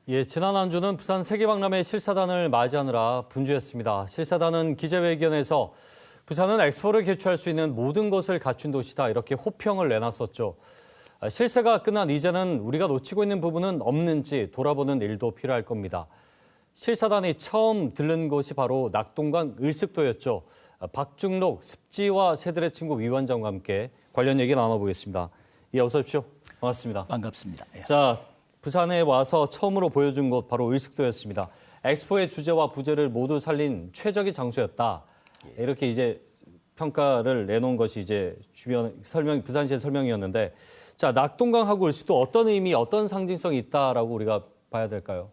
예, 지난 한 주는 부산 세계박람회 실사단을 맞이하느라 분주했습니다. 실사단은 기자회견에서 부산은 엑스포를 개최할 수 있는 모든 것을 갖춘 도시다 이렇게 호평을 내놨었죠. 실사가 끝난 이제는 우리가 놓치고 있는 부분은 없는지 돌아보는 일도 필요할 겁니다. 실사단이 처음 들른 곳이 바로 낙동강 을숙도였죠. 박중록 습지와 새들의 친구 위원장과 함께 관련 얘기 나눠보겠습니다. 예, 어서 오십시오. 반갑습니다. 반갑습니다. 예. 자, 부산에 와서 처음으로 보여준 곳 바로 을숙도였습니다. 엑스포의 주제와 부제를 모두 살린 최적의 장소였다. 이렇게 이제 평가를 내놓은 것이 이제 주변 설명, 부산시의 설명이었는데, 자, 낙동강하고 을숙도 어떤 의미, 어떤 상징성이 있다라고 우리가 봐야 될까요?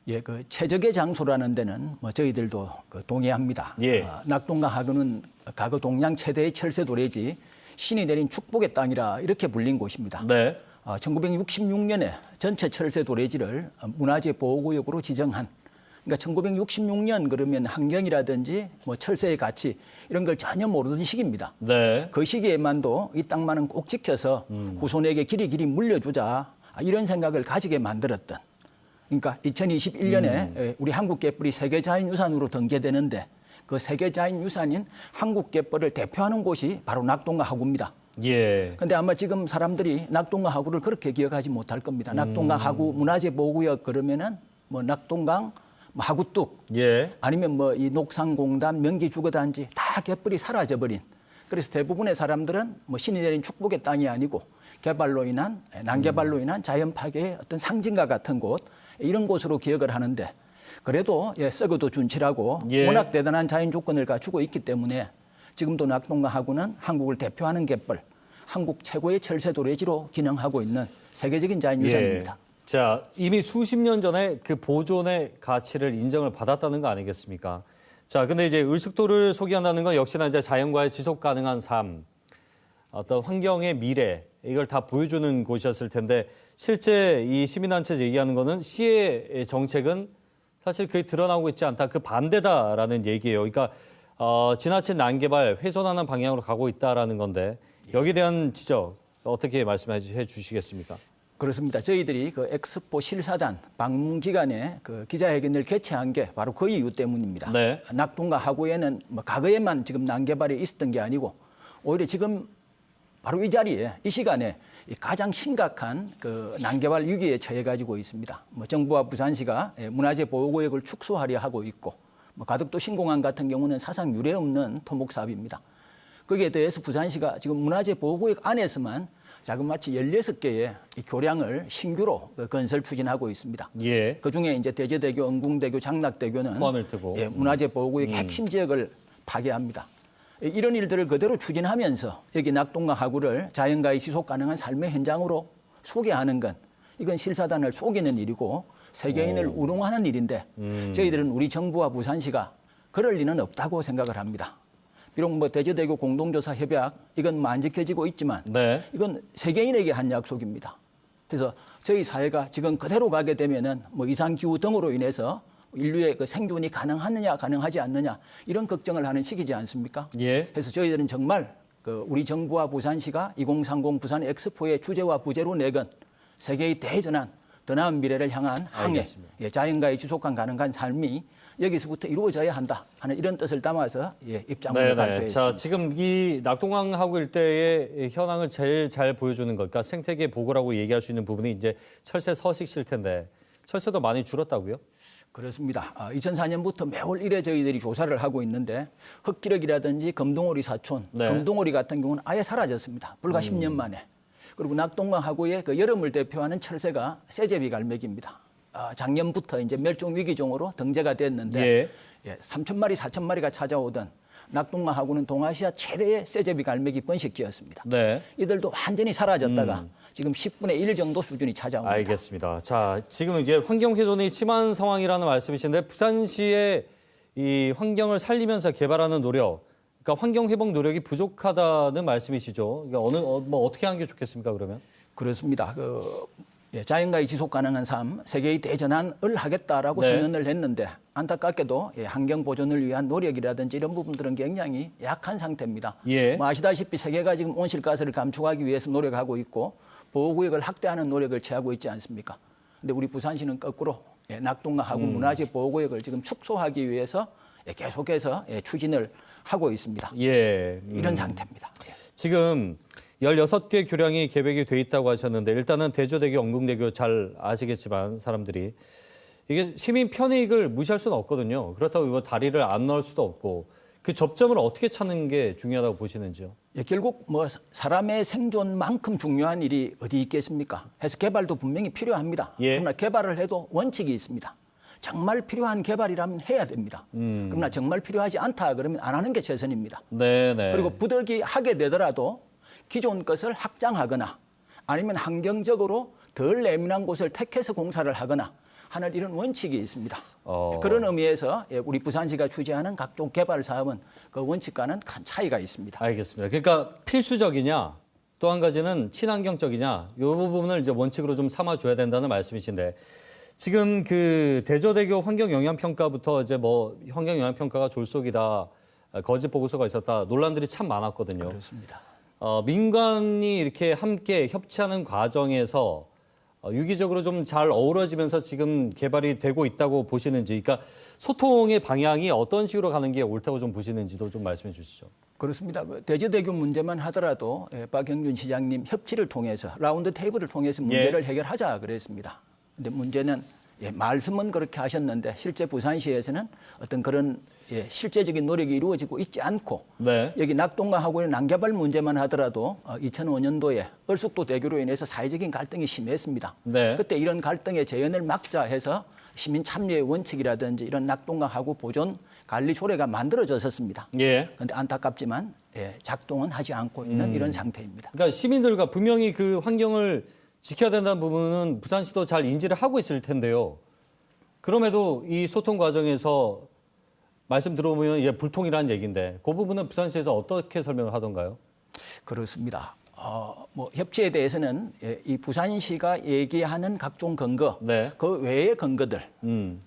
예, 그 최적의 장소라는 데는 저희들도 동의합니다. 예. 낙동강하고는 과거 동양 최대의 철새 도래지 신이 내린 축복의 땅이라 이렇게 불린 곳입니다. 네. 1966년에 전체 철새 도래지를 문화재 보호구역으로 지정한, 그러니까 1966년 그러면 환경이라든지 철새의 가치 이런 걸 전혀 모르던 시기입니다. 네. 그 시기에만도 이 땅만은 꼭 지켜서 후손에게 길이 물려주자 이런 생각을 가지게 만들었던. 그러니까 2021년에 우리 한국갯벌이 세계자연유산으로 등재되는데 그 세계자연유산인 한국갯벌을 대표하는 곳이 바로 낙동강 하구입니다. 예. 근데 아마 지금 사람들이 낙동강 하구를 그렇게 기억하지 못할 겁니다. 낙동강 하구 문화재 보호구역 그러면은 낙동강 하구뚝, 예. 아니면 이 녹산공단, 명기주거단지 다 갯벌이 사라져버린. 그래서 대부분의 사람들은 신이 내린 축복의 땅이 아니고 개발로 인한 난개발로 인한 자연 파괴의 어떤 상징과 같은 곳 이런 곳으로 기억을 하는데 그래도 썩어도 준치라고 예. 워낙 대단한 자연 조건을 갖추고 있기 때문에 지금도 낙동강 하구는 한국을 대표하는 갯벌, 한국 최고의 철새 도래지로 기능하고 있는 세계적인 자연유산입니다. 예. 자, 이미 수십 년 전에 그 보존의 가치를 인정을 받았다는 거 아니겠습니까? 자, 근데 이제 을숙도를 소개한다는 건 역시나 이제 자연과의 지속 가능한 삶, 어떤 환경의 미래, 이걸 다 보여주는 곳이었을 텐데 실제 이 시민단체 얘기하는 거는 시의 정책은 사실 그게 드러나고 있지 않다. 그 반대다라는 얘기예요. 그러니까 지나친 난개발, 훼손하는 방향으로 가고 있다라는 건데 여기에 대한 지적 어떻게 말씀해 주시겠습니까? 그렇습니다. 저희들이 그 엑스포 실사단 방문 기간에 그 기자회견을 개최한 게 바로 그 이유 때문입니다. 네. 낙동강 하구에는 과거에만 지금 난개발이 있었던 게 아니고 오히려 지금 바로 이 자리에 이 시간에 가장 심각한 그 난개발 위기에 처해 가지고 있습니다. 정부와 부산시가 문화재 보호구역을 축소하려 하고 있고 가덕도 신공항 같은 경우는 사상 유례 없는 토목 사업입니다. 거기에 대해서 부산시가 지금 문화재 보호구역 안에서만 자그마치 16개의 교량을 신규로 건설 추진하고 있습니다. 예. 그중에 이제 대제대교, 응궁대교, 장락대교는 포함일 테고. 문화재 보호구역의 핵심 지역을 파괴합니다. 이런 일들을 그대로 추진하면서 여기 낙동강 하구를 자연과의 지속 가능한 삶의 현장으로 소개하는 건 이건 실사단을 속이는 일이고 세계인을 우롱하는 일인데 저희들은 우리 정부와 부산시가 그럴 리는 없다고 생각을 합니다. 비록 대제대교 공동조사 협약 이건 안 지켜지고 있지만 네. 이건 세계인에게 한 약속입니다. 그래서 저희 사회가 지금 그대로 가게 되면은 이상기후 등으로 인해서 인류의 그 생존이 가능하느냐 가능하지 않느냐 이런 걱정을 하는 시기지 않습니까? 예. 그래서 저희들은 정말 우리 정부와 부산시가 2030 부산 엑스포의 주제와 부제로 내건 세계의 대전환 더 나은 미래를 향한 항해, 자연과의 지속한 가능한 삶이 여기서부터 이루어져야 한다 하는 이런 뜻을 담아서 입장을 발표했습니다. 자, 지금 이 낙동강 하구 일대의 현황을 제일 잘 보여주는 것, 그러니까 생태계 보고라고 얘기할 수 있는 부분이 이제 철새 서식 실태인데 철새도 많이 줄었다고요? 그렇습니다. 2004년부터 매월 1회 저희들이 조사를 하고 있는데 흑기러기라든지 금동오리 사촌, 금동오리 같은 경우는 아예 사라졌습니다. 불과 10년 만에. 그리고 낙동강 하구의 그 여름을 대표하는 철새가 새제비 갈매기입니다. 작년부터 이제 멸종 위기종으로 등재가 됐는데 3,000마리, 4,000마리가 찾아오던 낙동강 하구는 동아시아 최대의 새제비 갈매기 번식지였습니다. 네. 이들도 완전히 사라졌다가 지금 10분의 1 정도 수준이 찾아옵니다. 알겠습니다. 자, 지금 이제 환경 훼손이 심한 상황이라는 말씀이신데 부산시의 이 환경을 살리면서 개발하는 노력, 그러니까 환경 회복 노력이 부족하다는 말씀이시죠. 그러니까 어떻게 하는 게 좋겠습니까, 그러면? 그렇습니다. 자연과의 지속 가능한 삶, 세계의 대전환을 하겠다라고 선언을 했는데 안타깝게도 환경 보존을 위한 노력이라든지 이런 부분들은 굉장히 약한 상태입니다. 아시다시피 세계가 지금 온실가스를 감축하기 위해서 노력하고 있고 보호구역을 확대하는 노력을 취하고 있지 않습니까? 근데 우리 부산시는 거꾸로 낙동강 하구 문화재 보호구역을 지금 축소하기 위해서 계속해서 추진을 하고 있습니다. 예. 이런 상태입니다. 지금 16개 교량이 계획이 돼 있다고 하셨는데 일단은 대조대교, 영궁대교 잘 아시겠지만 사람들이 이게 시민 편익을 무시할 수는 없거든요. 그렇다고 이거 다리를 안 넣을 수도 없고 그 접점을 어떻게 찾는 게 중요하다고 보시는지요? 결국 뭐 사람의 생존만큼 중요한 일이 어디 있겠습니까? 해서 개발도 분명히 필요합니다. 예. 그러나 개발을 해도 원칙이 있습니다. 정말 필요한 개발이라면 해야 됩니다. 그러나 정말 필요하지 않다 그러면 안 하는 게 최선입니다. 네네. 그리고 부득이 하게 되더라도 기존 것을 확장하거나 아니면 환경적으로 덜 예민한 곳을 택해서 공사를 하거나 하는 이런 원칙이 있습니다. 그런 의미에서 우리 부산시가 추진하는 각종 개발 사업은 그 원칙과는 큰 차이가 있습니다. 알겠습니다. 그러니까 필수적이냐 또 한 가지는 친환경적이냐 이 부분을 이제 원칙으로 좀 삼아줘야 된다는 말씀이신데 지금 그 대조대교 환경영향평가부터 이제 뭐 환경영향평가가 졸속이다 거짓 보고서가 있었다 논란들이 참 많았거든요. 그렇습니다. 민간이 이렇게 함께 협치하는 과정에서 유기적으로 좀 잘 어우러지면서 지금 개발이 되고 있다고 보시는지, 그러니까 소통의 방향이 어떤 식으로 가는 게 옳다고 좀 보시는지도 좀 말씀해 주시죠. 그렇습니다. 그 대저대교 문제만 하더라도 박영준 시장님 협치를 통해서 라운드 테이블을 통해서 문제를 해결하자 그랬습니다. 근데 문제는 말씀은 그렇게 하셨는데 실제 부산시에서는 어떤 그런 실제적인 노력이 이루어지고 있지 않고 네. 여기 낙동강하고의 난개발 문제만 하더라도 2005년도에 얼숙도 대교로 인해서 사회적인 갈등이 심했습니다. 네. 그때 이런 갈등의 재현을 막자 해서 시민 참여의 원칙이라든지 이런 낙동강하고 보존 관리 조례가 만들어졌었습니다. 예. 그런데 안타깝지만 작동은 하지 않고 있는 이런 상태입니다. 그러니까 시민들과 분명히 그 환경을 지켜야 된다는 부분은 부산시도 잘 인지를 하고 있을 텐데요. 그럼에도 이 소통 과정에서 말씀 들어보면 이게 불통이라는 얘기인데 그 부분은 부산시에서 어떻게 설명을 하던가요? 그렇습니다. 뭐 협치에 대해서는 이 부산시가 얘기하는 각종 근거, 네. 그 외의 근거들,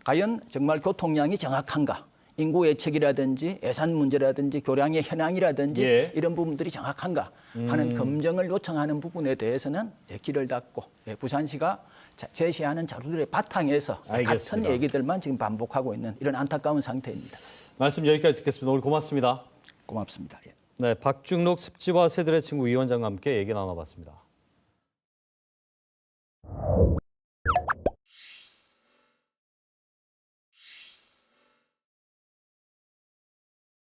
과연 정말 교통량이 정확한가? 인구 예측이라든지 예산 문제라든지 교량의 현황이라든지 예. 이런 부분들이 정확한가 하는 검증을 요청하는 부분에 대해서는 길을 닫고 부산시가 제시하는 자료들의 바탕에서 알겠습니다. 같은 얘기들만 지금 반복하고 있는 이런 안타까운 상태입니다. 말씀 여기까지 듣겠습니다. 오늘 고맙습니다. 고맙습니다. 네, 박중록 습지와 새들의 친구 위원장과 함께 얘기 나눠봤습니다.